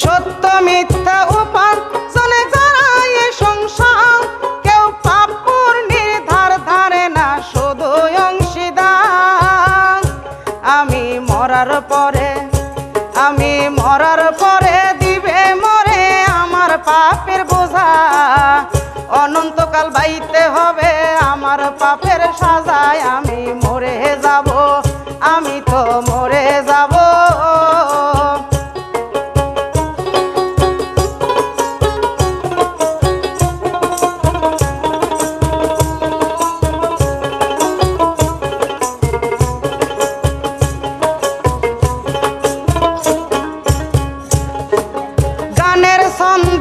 সত্য মিথ্যা উপার্জনে করায় সংসার, কেউ পাপ পুণ্যের ধার ধারে না, শুধু অংশীদার। আমি মরার পরে দিবে মরে আমার পাপের বোঝা, অনন্তকাল বাইতে হবে আমার পাপের সাজায়। আমি মরে যাব, আমি তো মরে যাব। গানের ছন্দ